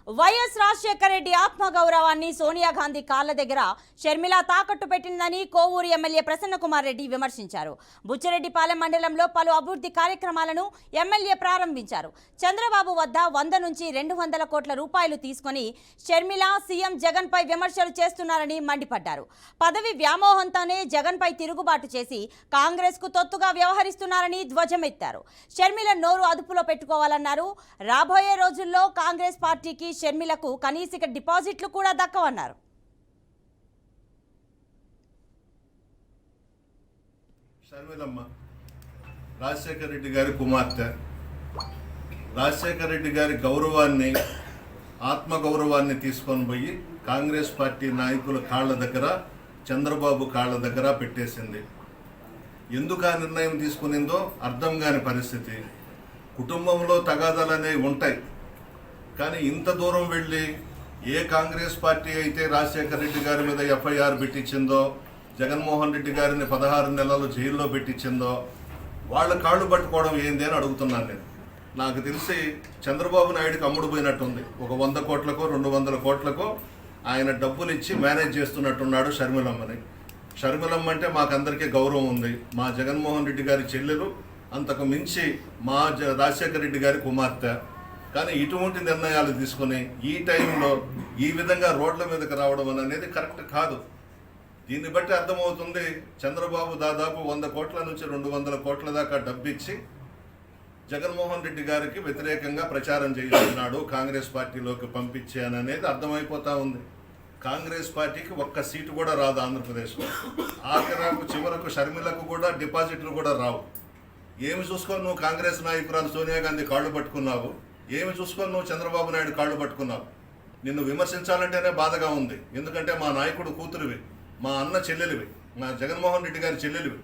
YS Rajasekhara Reddy ఆత్మగౌరవాన్ని సోనియా గాంధీ కాళ్ల దగ్గర షర్మిల తాకట్టు పెట్టిందని కోవూరు ఎమ్మెల్యే ప్రసన్న కుమార్ రెడ్డి విమర్శించారు. బుచ్చిరెడ్డిపాలెం మండలంలో పలు అభివృద్ధి కార్యక్రమాలను ఎమ్మెల్యే ప్రారంభించారు. చంద్రబాబు వద్ద 100 నుంచి 200 కోట్ల రూపాయలు తీసుకుని షర్మిల సీఎం జగన్ పై విమర్శలు చేస్తున్నారని మండిపడ్డారు. పదవి వ్యామోహంతోనే జగన్ పై తిరుగుబాటు చేసి కాంగ్రెస్ కు తొత్తుగా వ్యవహరిస్తున్నారని ధ్వజమెత్తారు. షర్మిల నోరు అదుపులో పెట్టుకోవాలన్నారు. రాబోయే రోజుల్లో కాంగ్రెస్ పార్టీకి షర్మిలకు కనీస డిపాజిట్లు కూడా దక్కవన్నారు. షర్మిలమ్మ రాజశేఖర రెడ్డి గారి కుమార్తె. రాజశేఖర రెడ్డి గారి గౌరవాన్ని, ఆత్మగౌరవాన్ని తీసుకొని పోయి కాంగ్రెస్ పార్టీ నాయకుల కాళ్ళ దగ్గర, చంద్రబాబు కాళ్ళ దగ్గర పెట్టేసింది. ఎందుకు ఆ నిర్ణయం తీసుకునిందో అర్థం కాని పరిస్థితి. కుటుంబంలో తగాదాలు అనేవి ఉంటాయి, కానీ ఇంత దూరం వెళ్ళి ఏ కాంగ్రెస్ పార్టీ అయితే రాజశేఖర రెడ్డి గారి మీద ఎఫ్ఐఆర్ పెట్టించిందో, జగన్మోహన్ రెడ్డి గారిని 16 నెలలు జైల్లో పెట్టించిందో వాళ్ళ కాళ్ళు పట్టుకోవడం ఏంది అని అడుగుతున్నాను నేను. నాకు తెలిసి చంద్రబాబు నాయుడుకి అమ్ముడు పోయినట్టుంది. ఒక 100 కోట్లకో 200 కోట్లకో ఆయన డబ్బులు ఇచ్చి మేనేజ్ చేస్తున్నట్టున్నాడు షర్మిలమ్మని. షర్మిలమ్మ అంటే మాకందరికీ గౌరవం ఉంది. మా జగన్మోహన్ రెడ్డి గారి చెల్లెలు, అంతకు మించి మా రాజశేఖర రెడ్డి గారి కుమార్తె. కానీ ఇటువంటి నిర్ణయాలు తీసుకుని ఈ టైంలో ఈ విధంగా రోడ్ల మీదకి రావడం అనేది కరెక్ట్ కాదు. దీన్ని బట్టి అర్థమవుతుంది చంద్రబాబు దాదాపు 100 కోట్ల నుంచి 200 కోట్ల దాకా డబ్బిచ్చి జగన్మోహన్ రెడ్డి గారికి వ్యతిరేకంగా ప్రచారం చేస్తున్నాడు, కాంగ్రెస్ పార్టీలోకి పంపించాననేది అర్థమైపోతా ఉంది. కాంగ్రెస్ పార్టీకి ఒక్క సీటు కూడా రాదు ఆంధ్రప్రదేశ్లో. ఆఖరకు చివరకు షర్మిలకు కూడా డిపాజిట్లు కూడా రావు. ఏమి చూసుకొని నువ్వు కాంగ్రెస్ నాయకురాలు సోనియా గాంధీ కాళ్ళు పట్టుకున్నావు? ఏమి చూసుకొని నువ్వు చంద్రబాబు నాయుడు కాళ్ళు పట్టుకున్నావు? నిన్ను విమర్శించాలంటేనే బాధగా ఉంది. ఎందుకంటే మా నాయకుడు కూతురివి, మా అన్న చెల్లెలివి, మా జగన్మోహన్ రెడ్డి గారి చెల్లెలివి.